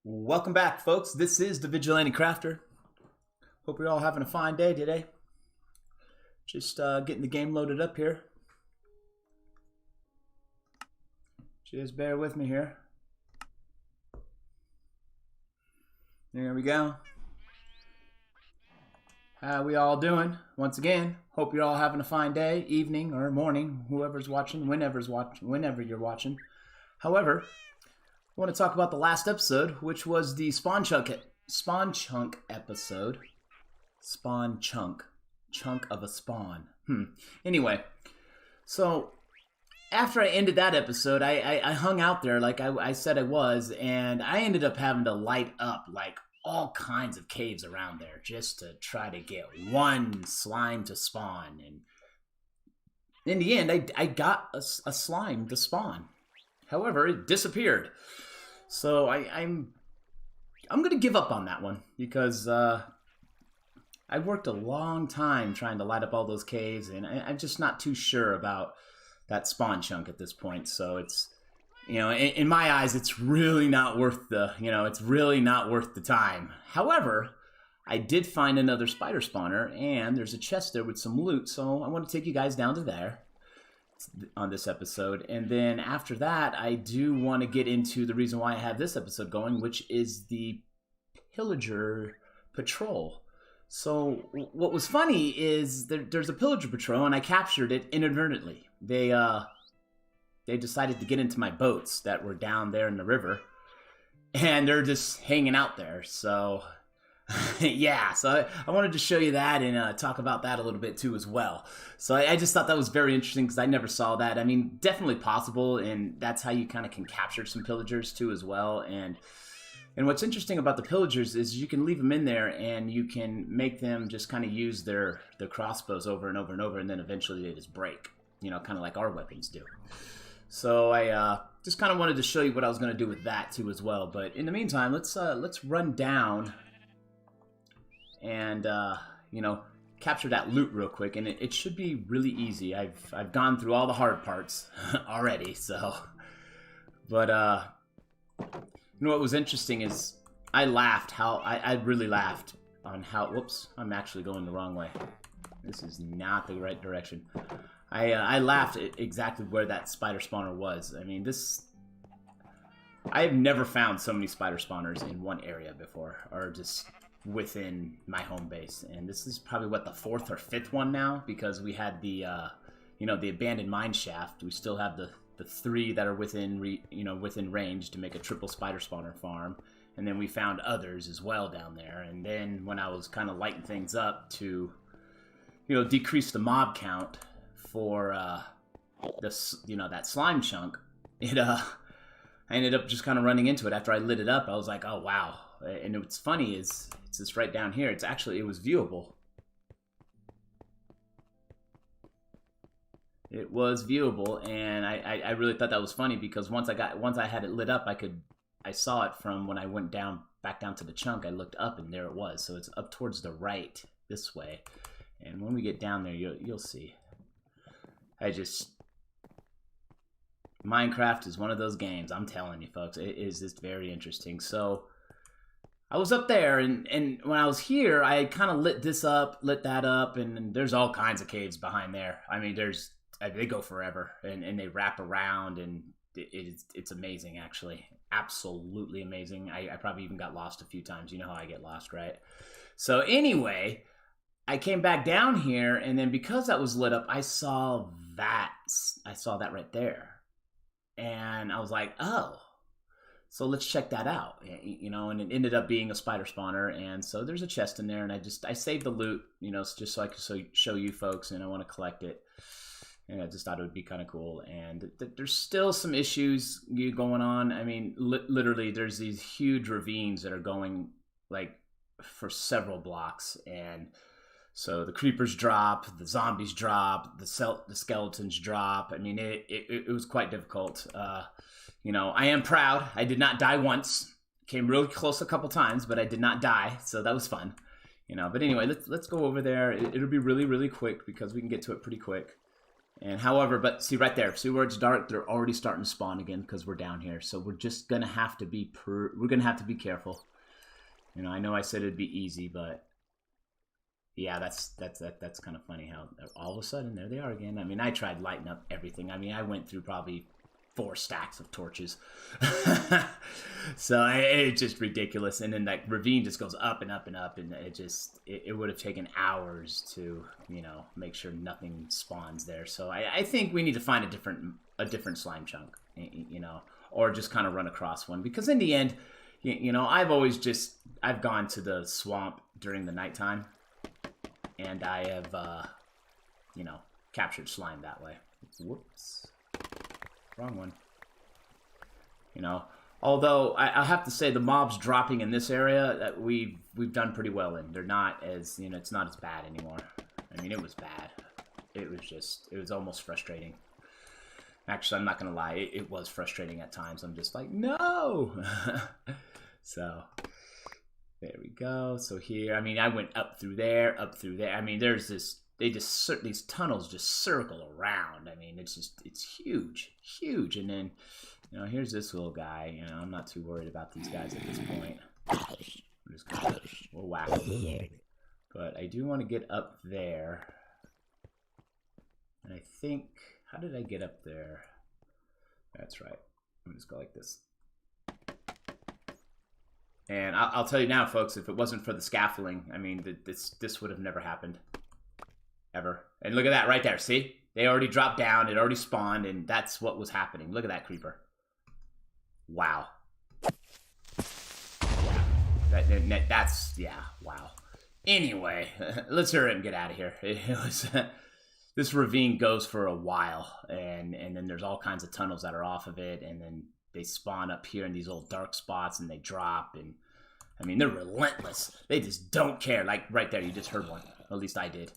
Welcome back, folks. This is the Vigilante Crafter. Hope you're all having a fine day today. Just getting the game loaded up here. Just bear with me here. There we go. How we all doing? Once again, hope you're all having a fine day, evening, or morning, whoever's watching, whenever you're watching. However, I want to talk about the last episode, which was the Spawn Chunk episode. Spawn Chunk. Chunk of a spawn. Anyway, so after I ended that episode, I hung out there like I said I was, and I ended up having to light up like all kinds of caves around there just to try to get one slime to spawn. And in the end, I got a slime to spawn. However, it disappeared. So I'm gonna give up on that one because I worked a long time trying to light up all those caves, and I'm just not too sure about that spawn chunk at this point. So it's, in my eyes, it's really not worth the time. However, I did find another spider spawner, and there's a chest there with some loot. So I want to take you guys down to there on this episode, and then after that I do want to get into the reason why I have this episode going, which is the Pillager Patrol. So what was funny is there's a Pillager Patrol, and I captured it inadvertently. They decided to get into my boats that were down there in the river, and they're just hanging out there. So yeah, so I wanted to show you that and talk about that a little bit too as well. So I just thought that was very interesting because I never saw that. I mean, definitely possible, and that's how you kind of can capture some pillagers too as well. And what's interesting about the pillagers is you can leave them in there and you can make them just kind of use their crossbows over and over and over, and then eventually they just break, kind of like our weapons do. So I just kind of wanted to show you what I was going to do with that too as well. But in the meantime, let's run down and capture that loot real quick, and it should be really easy. I've gone through all the hard parts already, so. But what was interesting is I really laughed on how. Whoops, I'm actually going the wrong way. This is not the right direction. I laughed at exactly where that spider spawner was. I mean, I have never found so many spider spawners in one area before, or just within my home base. And this is probably what, the fourth or fifth one now, because we had the the abandoned mine shaft. We still have the three that are within range to make a triple spider spawner farm, and then we found others as well down there. And then when I was kind of lighting things up to decrease the mob count for that slime chunk, I ended up just kind of running into it. After I lit it up, I was like, oh wow. And what's funny is it's just right down here. It was viewable. It was viewable, and I really thought that was funny because once I had it lit up, I saw it from when I went back down to the chunk. I looked up, and there it was. So it's up towards the right this way. And when we get down there, you'll see. Minecraft is one of those games, I'm telling you folks. It is just very interesting. So I was up there, and when I was here, I kind of lit that up, and there's all kinds of caves behind there. I mean, they go forever, and they wrap around, and it's amazing, actually. Absolutely amazing. I probably even got lost a few times. You know how I get lost, right? So anyway, I came back down here, and then because that was lit up, I saw that right there. And I was like, oh, so let's check that out, and it ended up being a spider spawner. And so there's a chest in there, and I saved the loot, just so I could show you folks, and I want to collect it. And I just thought it would be kind of cool. And there's still some issues going on. I mean, literally, there's these huge ravines that are going like for several blocks, and so the creepers drop, the zombies drop, the skeletons drop. I mean, it was quite difficult. I am proud. I did not die once. Came really close a couple times, but I did not die, so that was fun. But anyway, let's go over there. It'll be really, really quick because we can get to it pretty quick. And however, but see right there, see where it's dark, they're already starting to spawn again because we're down here. So we're just gonna have to be careful. You know, I know I said it'd be easy, but yeah, that's kind of funny how all of a sudden there they are again. I mean, I tried lighting up everything. I mean, I went through probably 4 stacks of torches. So it's just ridiculous. And then that ravine just goes up and up and up, and it would have taken hours to, you know, make sure nothing spawns there. So I think we need to find a different slime chunk, you know, or just kind of run across one, because in the end, you know, I've gone to the swamp during the nighttime, and I have, you know, captured slime that way. Whoops. Wrong one. You know, although I have to say the mobs dropping in this area that we've done pretty well in. They're not as, you know, it's not as bad anymore. I mean, it was bad. It was almost frustrating. Actually, I'm not gonna lie, it was frustrating at times. I'm just like, no. So there we go. So here, I mean, I went up through there. I mean, there's this. These tunnels just circle around. I mean, it's huge. And then, you know, here's this little guy. You know, I'm not too worried about these guys at this point. I'm just gonna, we'll whack them. But I do want to get up there. And I think, how did I get up there? That's right. I'm just go like this. And I'll tell you now, folks, if it wasn't for the scaffolding, I mean, this would have never happened. Ever. And look at that right there. See? They already dropped down. It already spawned, and that's what was happening. Look at that creeper. Wow. Yeah. That's, yeah, wow. Anyway, let's hurry up and get out of here. This ravine goes for a while, and then there's all kinds of tunnels that are off of it, and then they spawn up here in these old dark spots, and they drop, and I mean, they're relentless. They just don't care. Like right there, you just heard one. At least I did.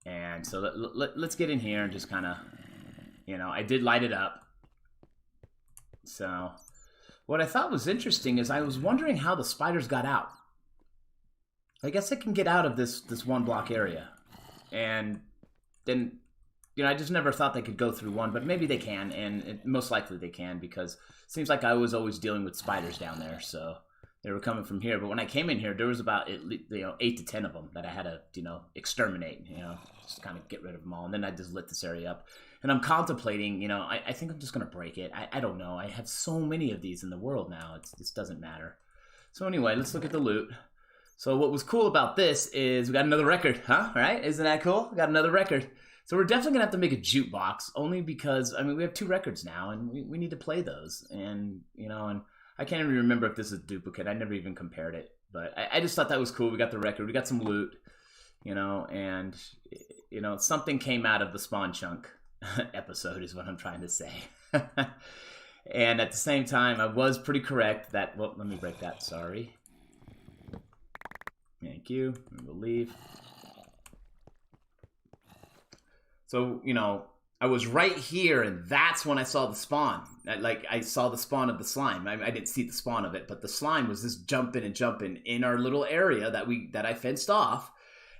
And so let's get in here and just kind of, you know, I did light it up. So what I thought was interesting is I was wondering how the spiders got out. I guess they can get out of this 1 block area. And then, you know, I just never thought they could go through one, but maybe they can, and most likely they can, because it seems like I was always dealing with spiders down there, so they were coming from here. But when I came in here, there was about, you know, 8 to 10 of them that I had to, you know, exterminate, you know, just kind of get rid of them all. And then I just lit this area up. And I'm contemplating, you know, I think I'm just going to break it. I don't know. I have so many of these in the world now. This doesn't matter. So anyway, let's look at the loot. So what was cool about this is we got another record, huh? Right? Isn't that cool? We got another record. So we're definitely going to have to make a jukebox, only because, I mean, we have 2 records now, and we need to play those. And, you know, and I can't even remember if this is a duplicate. I never even compared it. But I just thought that was cool. We got the record. We got some loot, you know, and, you know, something came out of the spawn chunk episode is what I'm trying to say. And at the same time, I was pretty correct that, well, let me break that. Sorry. Thank you. We'll leave. So, you know, I was right here, and that's when I saw the spawn. I saw the spawn of the slime. I didn't see the spawn of it, but the slime was just jumping in our little area that I fenced off.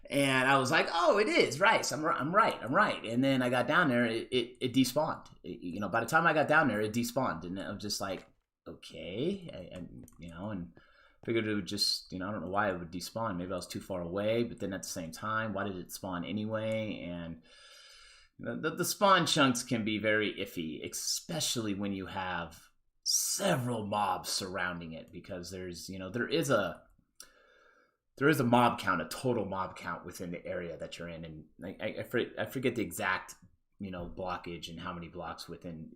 And I was like, oh, it is rice. I'm right. And then I got down there, it despawned. You know, by the time I got down there, it despawned, and I was just like, okay, you know, and figured it would just, you know, I don't know why it would despawn. Maybe I was too far away, but then at the same time, why did it spawn anyway? And the spawn chunks can be very iffy, especially when you have several mobs surrounding it, because there's, you know, there is a mob count, a total mob count within the area that you're in, and I forget the exact, you know, blockage and how many blocks within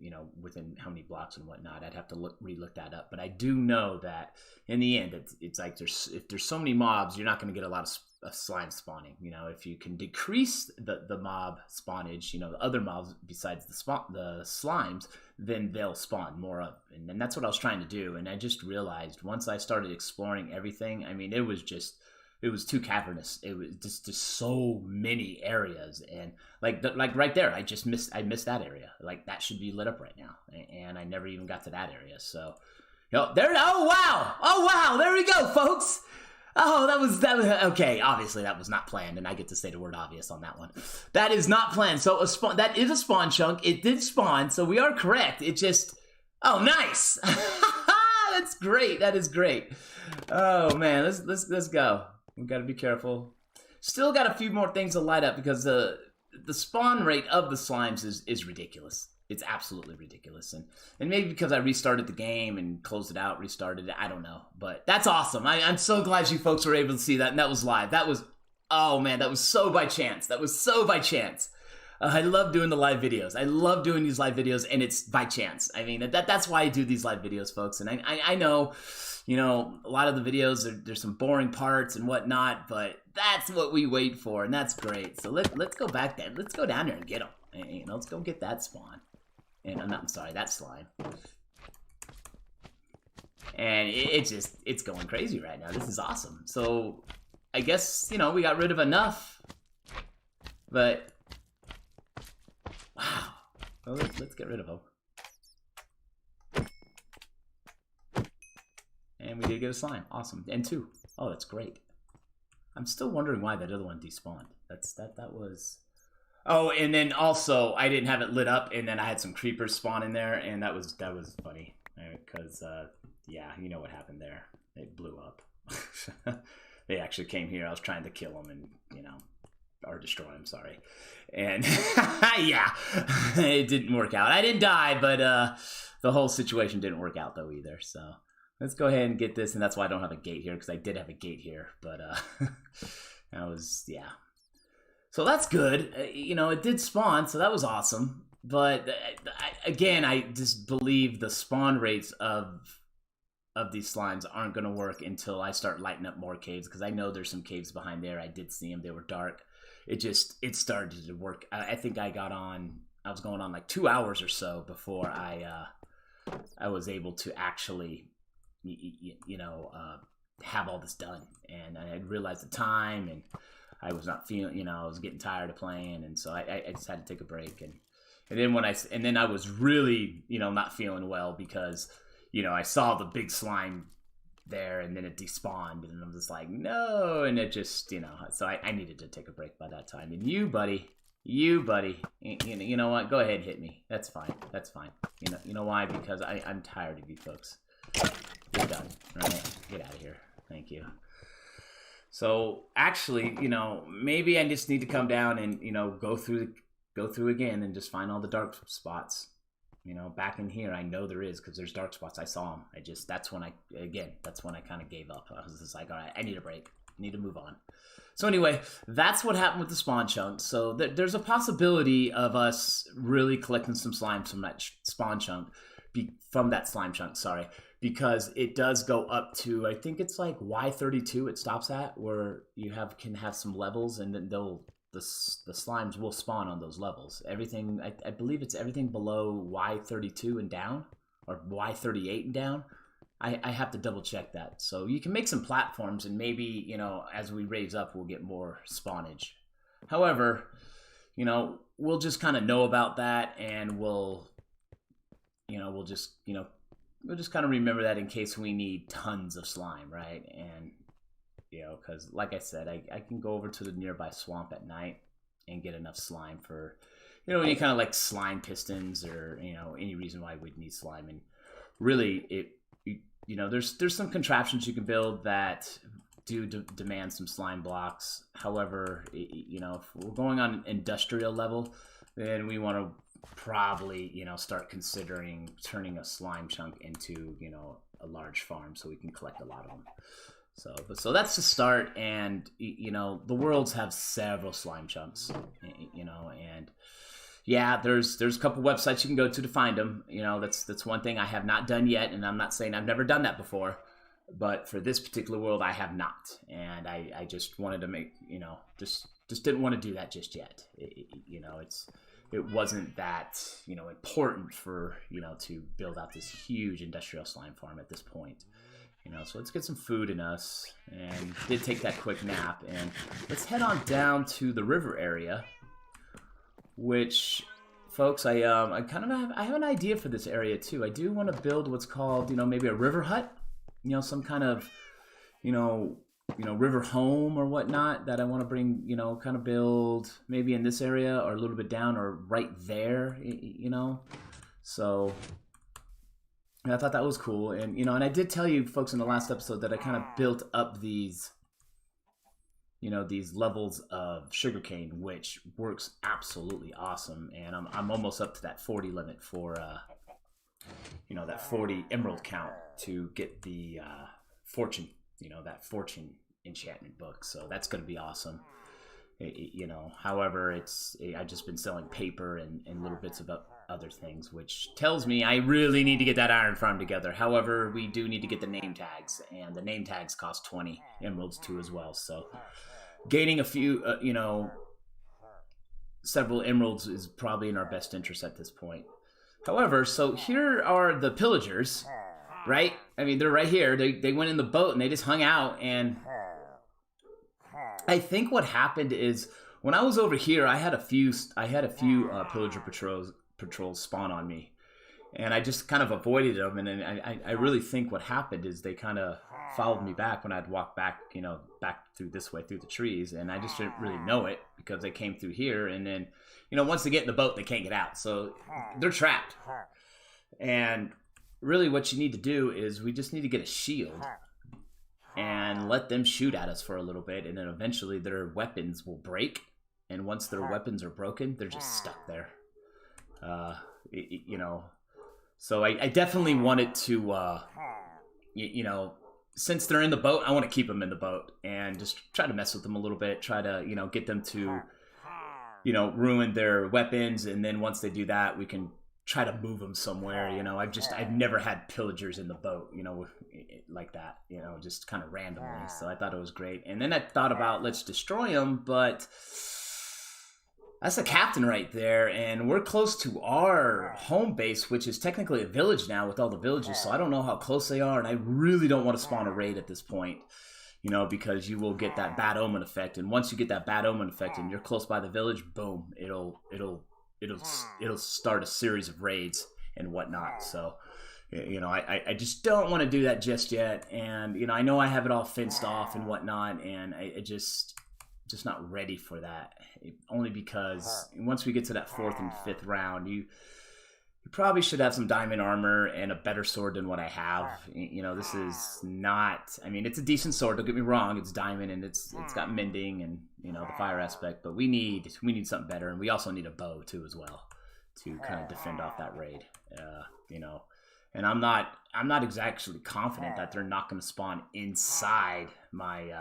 how many blocks and whatnot. I'd have to re-look that up, but I do know that in the end, it's like if there's so many mobs, you're not going to get a lot of slime spawning. You know, if you can decrease the mob spawnage, you know, the other mobs besides the slimes, then they'll spawn more of. And that's what I was trying to do. And I just realized once I started exploring everything, I mean, it was too cavernous. It was just so many areas, and like right there, I missed that area. Like that should be lit up right now, and I never even got to that area. So, you know, there. Oh wow, there we go, folks. Oh, that was okay. Obviously, that was not planned, and I get to say the word obvious on that one. That is not planned. So that is a spawn chunk. It did spawn, so we are correct. It just, oh, nice. That's great. That is great. Oh man, let's go. We got to be careful. Still got a few more things to light up because the spawn rate of the slimes is ridiculous. It's absolutely ridiculous. And maybe because I restarted the game and closed it out, restarted it, I don't know. But that's awesome. I'm so glad you folks were able to see that, and that was live. That was, oh man, that was so by chance. That was so by chance. I love doing the live videos. I love doing these live videos, and it's by chance. I mean, that's why I do these live videos, folks. And I know, you know, a lot of the videos, there's some boring parts and whatnot, but that's what we wait for, and that's great. So let's go back there. Let's go down there and get them. You know, let's go get that spawn. And I'm sorry, that slime. And it's going crazy right now. This is awesome. So I guess, you know, we got rid of enough. But wow. Well, let's get rid of them. And we did get a slime. Awesome. And 2. Oh, that's great. I'm still wondering why that other one despawned. That was. Oh, and then also I didn't have it lit up, and then I had some creepers spawn in there, and that was funny because yeah, you know what happened there? They blew up. They actually came here. I was trying to kill them, and you know, or destroy them. Sorry, and yeah, it didn't work out. I didn't die, but the whole situation didn't work out though either. So let's go ahead and get this, and that's why I don't have a gate here because I did have a gate here, but that was yeah. So that's good. You know, it did spawn, so that was awesome. But again, I just believe the spawn rates of these slimes aren't going to work until I start lighting up more caves, because I know there's some caves behind there. I did see them. They were dark. It started to work. I think I was going on like 2 hours or so before I was able to actually, you know, have all this done. And I realized the time, and I was not feeling, you know, I was getting tired of playing, and so I just had to take a break, and then I was really, you know, not feeling well because, you know, I saw the big slime there, and then it despawned, and I'm just like, no, and it just, you know, so I needed to take a break by that time. And you buddy, you know what? Go ahead and hit me. That's fine. That's fine. You know why? Because I'm tired of you folks. You're done. All right, get out of here. Thank you. So actually, you know, maybe I just need to come down and, you know, go through again and just find all the dark spots. You know, back in here, I know there is, because there's dark spots. I saw them. That's when I kind of gave up. I was just like, all right, I need a break. I need to move on. So anyway, that's what happened with the spawn chunk. So there's a possibility of us really collecting some slime from that spawn chunk, from that slime chunk, sorry. Because it does go up to, I think it's like Y32 it stops at, where you can have some levels, and then the slimes will spawn on those levels. Everything, I believe it's everything below Y32 and down, or Y38 and down. I have to double check that. So you can make some platforms, and maybe, you know, as we raise up, we'll get more spawnage. However, you know, we'll just kind of know about that, and we'll just kind of remember that in case we need tons of slime, right? And, you know, because like I said, I can go over to the nearby swamp at night and get enough slime for, you know, any kind of like slime pistons, or, you know, any reason why we'd need slime. And really, you know, there's some contraptions you can build that do demand some slime blocks. However, you know, if we're going on an industrial level, then we want to probably, you know, start considering turning a slime chunk into, you know, a large farm so we can collect a lot of them. So that's the start. And, you know, the worlds have several slime chunks, you know, and yeah, there's a couple websites you can go to find them. You know, that's one thing I have not done yet, and I'm not saying I've never done that before, but for this particular world I have not, and I just wanted to make, you know, just didn't want to do that just yet. You know, it wasn't that, you know, important for, you know, to build out this huge industrial slime farm at this point. You know, so let's get some food in us, and did take that quick nap, and let's head on down to the river area, which, folks, I have an idea for this area too. I do want to build what's called, you know, maybe a river hut, you know, some kind of, you know, river home or whatnot that I want to bring, kind of build maybe in this area or a little bit down or right there, So I thought that was cool. And, and I did tell you folks in the last episode that I kind of built up these, these levels of sugarcane, which works absolutely awesome. And I'm almost up to that 40 limit for, that 40 emerald count to get the fortune, that fortune enchantment book. So that's going to be awesome. However, I've just been selling paper and little bits of other things, which tells me I really need to get that iron farm together. However, we do need to get the name tags, and the name tags cost 20 emeralds too as well. So gaining a few, several emeralds is probably in our best interest at this point. However, so here are the pillagers, right? I mean, they're right here. They went in the boat and they just hung out. And I think what happened is when I was over here, I had a few pillager patrols spawn on me, and I just kind of avoided them. And then I really think what happened is they kind of followed me back when I'd walk back, back through this way through the trees, and I just didn't really know it because they came through here, and then once they get in the boat, they can't get out, so they're trapped. And really what you need to do is we just need to get a shield and let them shoot at us for a little bit, and then eventually their weapons will break, and once their weapons are broken, they're just stuck there. So I definitely wanted to, since they're in the boat, I want to keep them in the boat and just try to mess with them a little bit, try to, get them to, ruin their weapons. And then once they do that, we can try to move them somewhere. I've never had pillagers in the boat, like that, just kind of randomly. So I thought it was great. And then I thought about, let's destroy them, but that's the captain right there, and we're close to our home base, which is technically a village now with all the villages, so I don't know how close they are, and I really don't want to spawn a raid at this point, because you will get that bad omen effect, and once you get that bad omen effect and you're close by the village, boom, it'll start a series of raids and whatnot. So I just don't want to do that just yet, and I know I have it all fenced off and whatnot, and I just not ready for that, only because once we get to that 4th and 5th round, you probably should have some diamond armor and a better sword than what I have. This is not, I mean, it's a decent sword, don't get me wrong, it's diamond and it's got mending and the fire aspect, but we need something better, and we also need a bow too as well to kind of defend off that raid. And I'm not exactly confident that they're not going to spawn inside my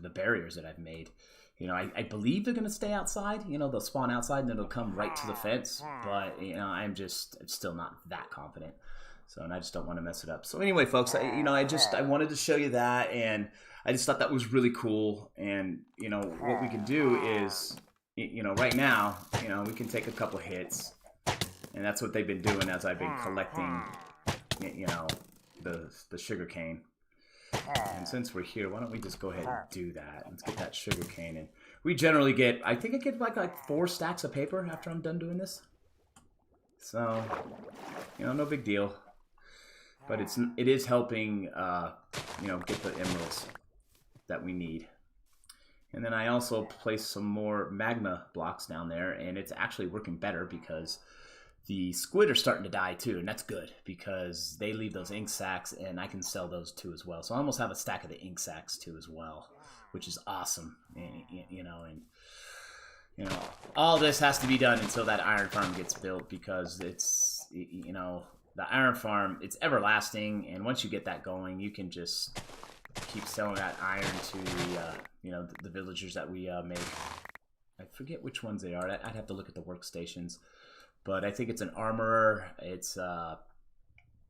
the barriers that I've made. I believe they're going to stay outside. They'll spawn outside and then they'll come right to the fence. But, I'm still not that confident. So, and I just don't want to mess it up. So anyway, folks, I wanted to show you that, and I just thought that was really cool. And, what we can do is, right now, we can take a couple hits, and that's what they've been doing as I've been collecting, the sugar cane. And since we're here, why don't we just go ahead and do that? Let's get that sugar cane. And we generally get, I think I get like 4 stacks of paper after I'm done doing this. So, no big deal. But it is helping, get the emeralds that we need. And then I also placed some more magma blocks down there, and it's actually working better because the squid are starting to die too, and that's good because they leave those ink sacs, and I can sell those too as well. So I almost have a stack of the ink sacs too as well, which is awesome. And all this has to be done until that iron farm gets built, because it's the iron farm, it's everlasting, and once you get that going, you can just keep selling that iron to the villagers that we make. I forget which ones they are. I'd have to look at the workstations. But I think it's an armorer. It's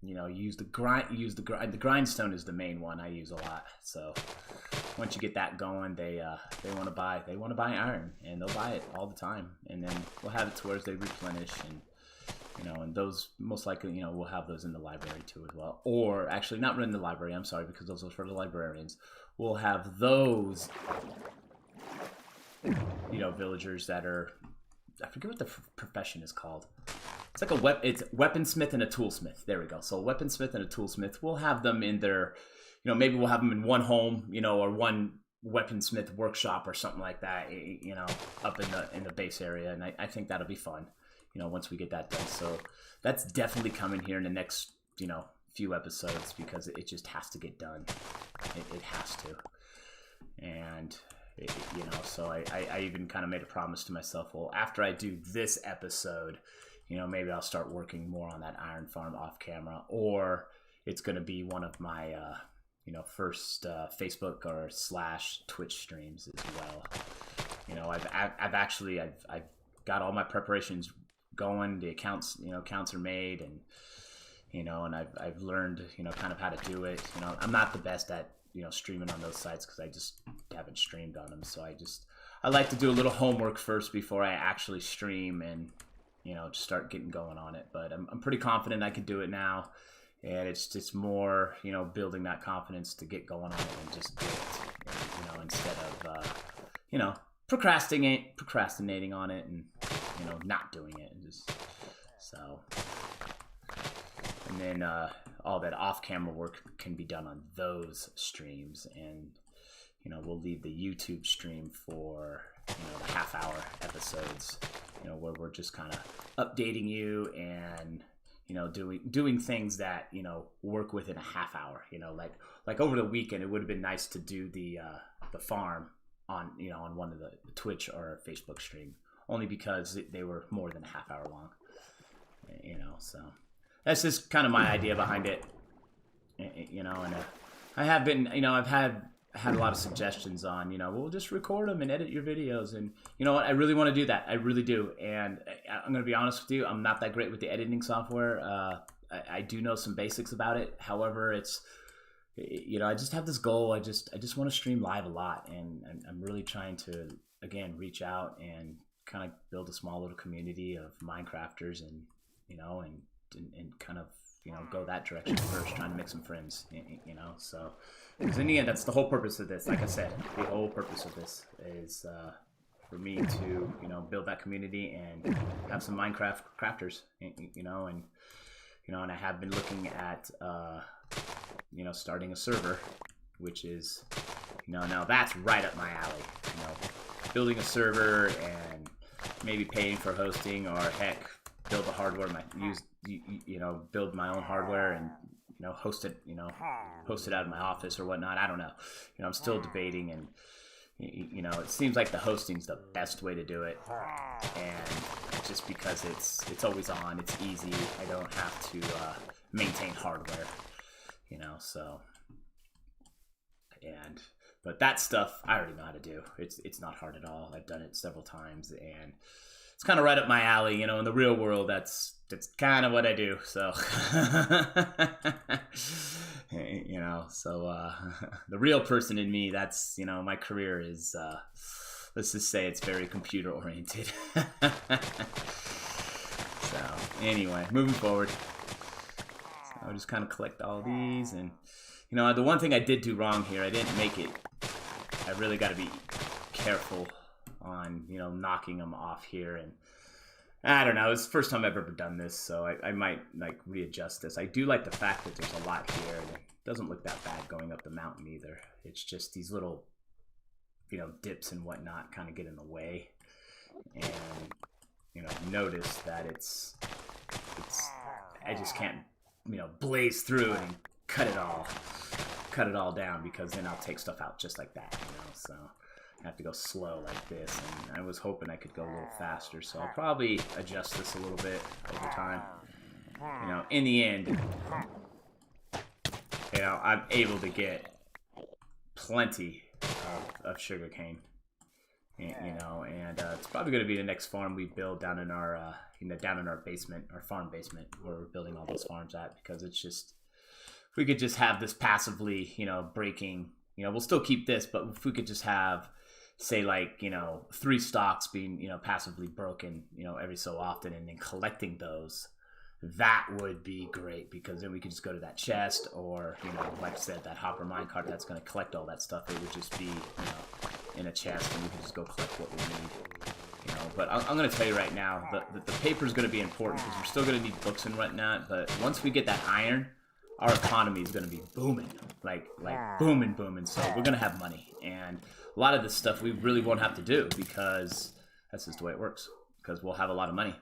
use the grindstone is the main one I use a lot. So once you get that going, they want to buy iron, and they'll buy it all the time. And then we'll have it to where they replenish, and and those most likely we'll have those in the library too as well. Or actually not in the library. I'm sorry, because those are for the librarians. We'll have those villagers that are, I forget what the profession is called. It's like it's weaponsmith and a toolsmith. There we go. So a weaponsmith and a toolsmith. We'll have them in their maybe we'll have them in one home, or one weaponsmith workshop or something like that, up in the base area. And I think that'll be fun, once we get that done. So that's definitely coming here in the next, few episodes, because it just has to get done. It has to. And, so I even kind of made a promise to myself, well, after I do this episode, maybe I'll start working more on that iron farm off camera, or it's going to be one of my, first Facebook or / Twitch streams as well. I've got all my preparations going. The accounts are made, and and I've learned kind of how to do it. I'm not the best at streaming on those sites, because I just haven't streamed on them. So I like to do a little homework first before I actually stream, and just start getting going on it. But I'm pretty confident I can do it now. And it's just more, building that confidence to get going on it and just do it, instead of, procrastinating on it and, not doing it. And then all that off-camera work can be done on those streams. And, we'll leave the YouTube stream for, the half-hour episodes, where we're just kind of updating you and, doing things that, work within a half hour, like over the weekend. It would have been nice to do the farm on, on one of the Twitch or Facebook stream, only because they were more than a half hour long, so that's just kind of my idea behind it, and I have been, I've had a lot of suggestions on, we'll just record them and edit your videos. And you know what? I really want to do that. I really do. And I'm going to be honest with you. I'm not that great with the editing software. I do know some basics about it. However, it's, I just have this goal. I just want to stream live a lot. And I'm really trying to, again, reach out and kind of build a small little community of Minecrafters, and, and kind of, go that direction first, trying to make some friends, so, because in the end, that's the whole purpose of this. Like I said, the whole purpose of this is for me to, build that community and have some Minecraft crafters, and I have been looking at, starting a server, which is, now that's right up my alley, building a server and maybe paying for hosting, or heck, build the hardware, build my own hardware and, host it out of my office or whatnot. I don't know. I'm still debating, and, it seems like the hosting's the best way to do it. And just because it's always on, it's easy. I don't have to maintain hardware, so. But that stuff I already know how to do. It's not hard at all. I've done it several times, and it's kind of right up my alley. In the real world, that's kind of what I do. So, so the real person in me, that's, my career is, let's just say it's very computer oriented. So anyway, moving forward, so I'll just kind of collect all these. And, the one thing I did do wrong here, I didn't make it. I really got to be careful on, knocking them off here. And I don't know, it's the first time I've ever done this, so I might readjust this. I do like the fact that there's a lot here, and it doesn't look that bad going up the mountain either. It's just these little, dips and whatnot kind of get in the way. And, notice that it's I just can't, blaze through and cut it all down, because then I'll take stuff out just like that, so I have to go slow like this. And I was hoping I could go a little faster, so I'll probably adjust this a little bit over time. In the end, I'm able to get plenty of sugar cane, and it's probably going to be the next farm we build down in our basement, our farm basement, where we're building all those farms at, because it's just, if we could just have this passively, breaking, we'll still keep this, but if we could just have, say, 3 stocks being, passively broken, every so often, and then collecting those, that would be great, because then we could just go to that chest, or, like I said, that hopper minecart that's going to collect all that stuff. It would just be, in a chest, and we can just go collect what we need. But I'm going to tell you right now, the paper is going to be important, because we're still going to need books and whatnot. But once we get that iron, our economy is going to be booming, like booming. So we're going to have money, and a lot of this stuff we really won't have to do because that's just the way it works. Because we'll have a lot of money.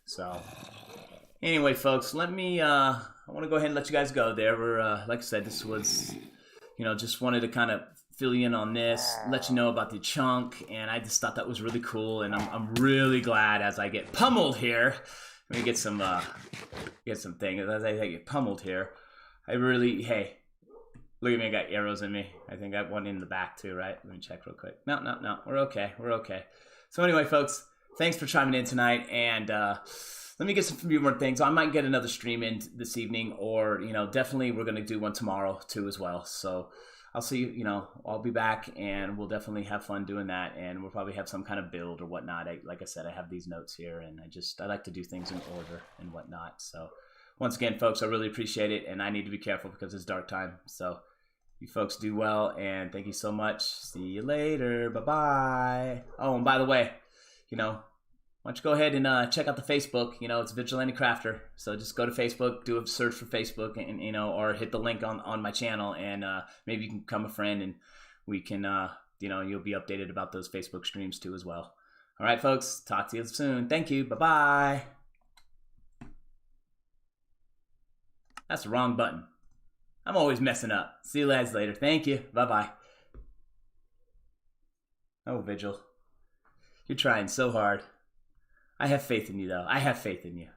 So anyway, folks, let me. I want to go ahead and let you guys go. There, we're like I said, this was, just wanted to kind of fill you in on this, let you know about the chunk, and I just thought that was really cool, and I'm really glad as I get pummeled here. Let me get some things as I get pummeled here. Hey, look at me, I got arrows in me. I think I have one in the back too, right? Let me check real quick. No, we're okay. So anyway, folks, thanks for chiming in tonight, and let me get some few more things. I might get another stream in this evening, or definitely we're gonna do one tomorrow too as well. So I'll see you. I'll be back, and we'll definitely have fun doing that, and we'll probably have some kind of build or whatnot. Like I said, I have these notes here, and I like to do things in order and whatnot. So once again, folks, I really appreciate it, and I need to be careful because it's dark time. So you folks do well, and thank you so much. See you later. Bye-bye. Oh, and by the way, why don't you go ahead and check out the Facebook? It's Vigilante Crafter. So just go to Facebook, do a search for Facebook, and or hit the link on my channel, and maybe you can become a friend, and we can you'll be updated about those Facebook streams too as well. All right, folks. Talk to you soon. Thank you. Bye-bye. That's the wrong button. I'm always messing up. See you lads later. Thank you. Bye-bye. Oh, Vigil. You're trying so hard. I have faith in you, though. I have faith in you.